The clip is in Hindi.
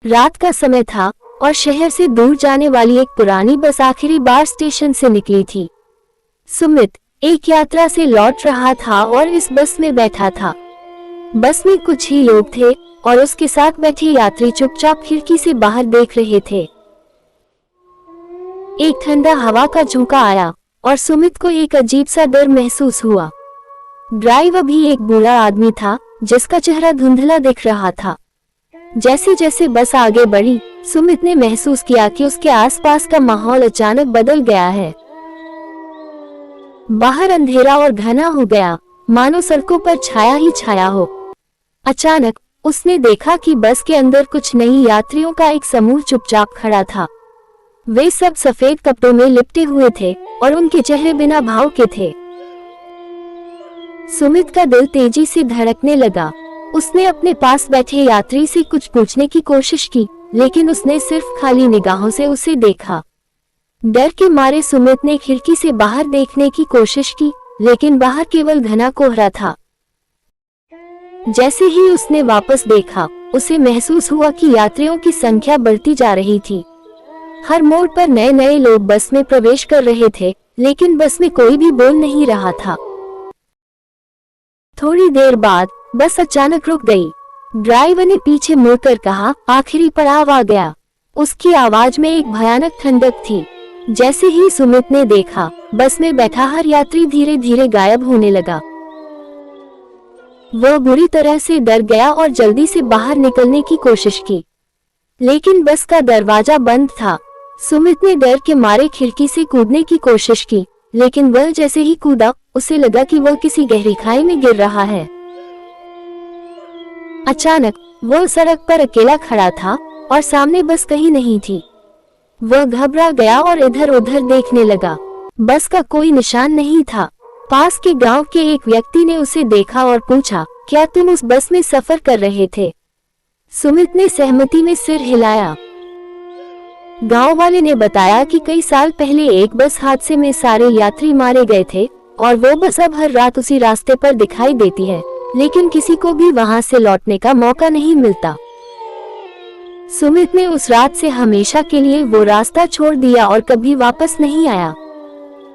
रात का समय था और शहर से दूर जाने वाली एक पुरानी बस आखिरी बार स्टेशन से निकली थी। सुमित एक यात्रा से लौट रहा था और इस बस में बैठा था। बस में कुछ ही लोग थे और उसके साथ बैठे यात्री चुपचाप खिड़की से बाहर देख रहे थे। एक ठंडा हवा का झोंका आया और सुमित को एक अजीब सा डर महसूस हुआ। ड्राइवर भी एक बूढ़ा आदमी था जिसका चेहरा धुंधला दिख रहा था। जैसे जैसे बस आगे बढ़ी, सुमित ने महसूस किया कि उसके आसपास का माहौल अचानक बदल गया है। बाहर अंधेरा और घना हो गया, मानो सड़कों पर छाया ही छाया हो। अचानक उसने देखा कि बस के अंदर कुछ नई यात्रियों का एक समूह चुपचाप खड़ा था। वे सब सफेद कपड़ों में लिपटे हुए थे और उनके चेहरे बिना भाव के थे। सुमित का दिल तेजी से धड़कने लगा। उसने अपने पास बैठे यात्री से कुछ पूछने की कोशिश की, लेकिन उसने सिर्फ खाली निगाहों से उसे देखा। डर के मारे सुमित ने खिड़की से बाहर देखने की कोशिश की, लेकिन बाहर केवल घना कोहरा था। जैसे ही उसने वापस देखा, उसे महसूस हुआ कि यात्रियों की संख्या बढ़ती जा रही थी। हर मोड़ पर नए नए लोग बस में प्रवेश कर रहे थे, लेकिन बस में कोई भी बोल नहीं रहा था। थोड़ी देर बाद बस अचानक रुक गई। ड्राइवर ने पीछे मुड़कर कहा, आखिरी पड़ाव आ गया। उसकी आवाज में एक भयानक ठंडक थी। जैसे ही सुमित ने देखा, बस में बैठा हर यात्री धीरे धीरे गायब होने लगा। वह बुरी तरह से डर गया और जल्दी से बाहर निकलने की कोशिश की, लेकिन बस का दरवाजा बंद था। सुमित ने डर के मारे खिड़की से कूदने की कोशिश की, लेकिन वह जैसे ही कूदा, उसे लगा कि वह किसी गहरी खाई में गिर रहा है। अचानक वह सड़क पर अकेला खड़ा था और सामने बस कहीं नहीं थी। वह घबरा गया और इधर उधर देखने लगा। बस का कोई निशान नहीं था। पास के गांव के एक व्यक्ति ने उसे देखा और पूछा, क्या तुम उस बस में सफर कर रहे थे? सुमित ने सहमति में सिर हिलाया। गांव वाले ने बताया कि कई साल पहले एक बस हादसे में सारे यात्री मारे गए थे और वो बस अब हर रात उसी रास्ते पर दिखाई देती है, लेकिन किसी को भी वहां से लौटने का मौका नहीं मिलता। सुमित ने उस रात से हमेशा के लिए वो रास्ता छोड़ दिया और कभी वापस नहीं आया।